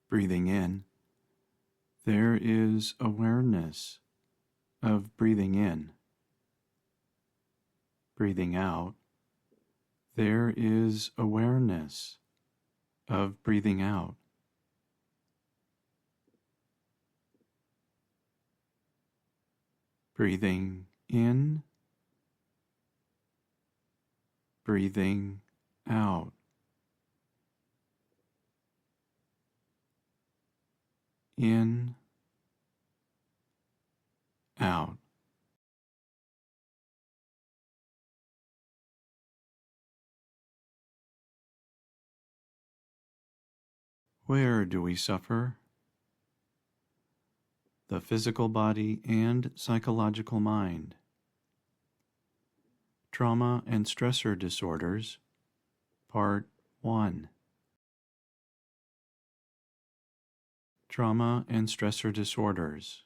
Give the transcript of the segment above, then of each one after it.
Breathing in, there is awareness of breathing in. Breathing out, there is awareness of breathing out. Breathing in, breathing out. In, out. Where do we suffer? The physical body and psychological mind. Trauma and Stressor Disorders, Part 1. Trauma and Stressor Disorders.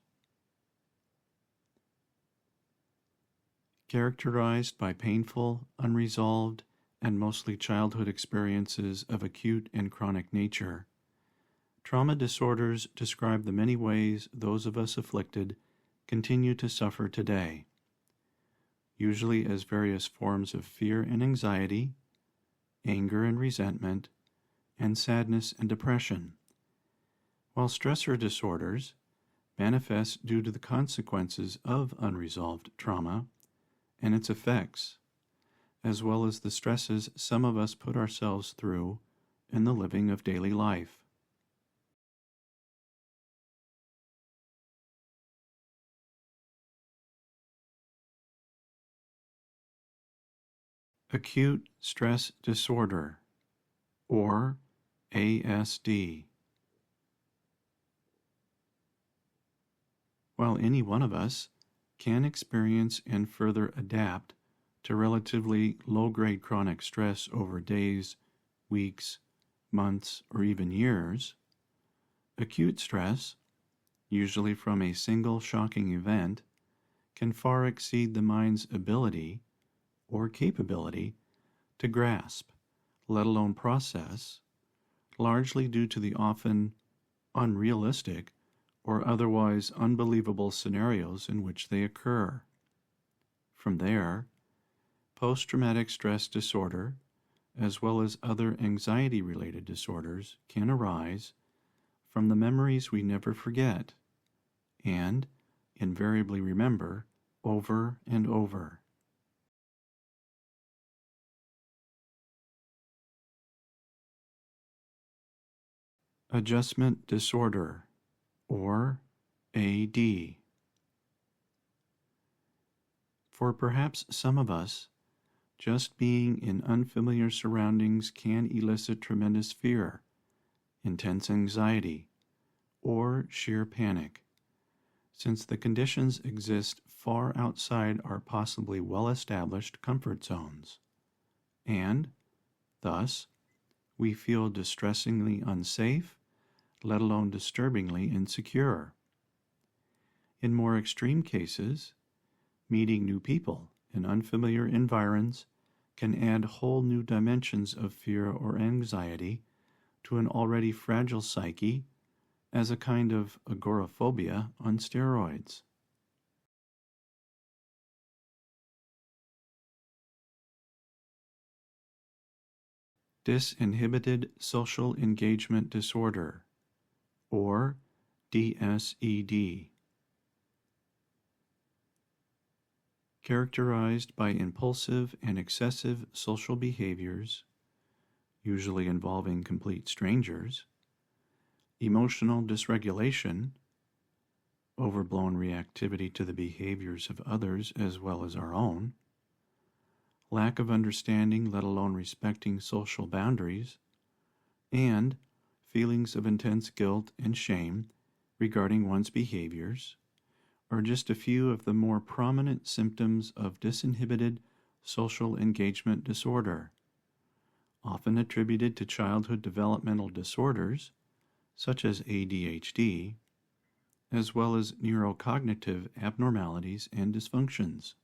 Characterized by painful, unresolved, and mostly childhood experiences of acute and chronic nature, trauma disorders describe the many ways those of us afflicted continue to suffer today, usually as various forms of fear and anxiety, anger and resentment, and sadness and depression, while stressor disorders manifest due to the consequences of unresolved trauma and its effects, as well as the stresses some of us put ourselves through in the living of daily life. Acute stress disorder, or ASD. While any one of us can experience and further adapt to relatively low-grade chronic stress over days, weeks, months, or even years, acute stress, usually from a single shocking event, can far exceed the mind's ability or capability to grasp, let alone process, largely due to the often unrealistic or otherwise unbelievable scenarios in which they occur. From there, post-traumatic stress disorder, as well as other anxiety-related disorders, can arise from the memories we never forget and invariably remember over and over. Adjustment disorder, or AD. For perhaps some of us, just being in unfamiliar surroundings can elicit tremendous fear, intense anxiety, or sheer panic, since the conditions exist far outside our possibly well-established comfort zones, and, thus, we feel distressingly unsafe, let alone disturbingly insecure. In more extreme cases, meeting new people in unfamiliar environs can add whole new dimensions of fear or anxiety to an already fragile psyche as a kind of agoraphobia on steroids. Disinhibited social engagement disorder, or DSED. Characterized by impulsive and excessive social behaviors, usually involving complete strangers, emotional dysregulation, overblown reactivity to the behaviors of others as well as our own, lack of understanding, let alone respecting social boundaries, and feelings of intense guilt and shame regarding one's behaviors are just a few of the more prominent symptoms of disinhibited social engagement disorder, often attributed to childhood developmental disorders such as ADHD, as well as neurocognitive abnormalities and dysfunctions.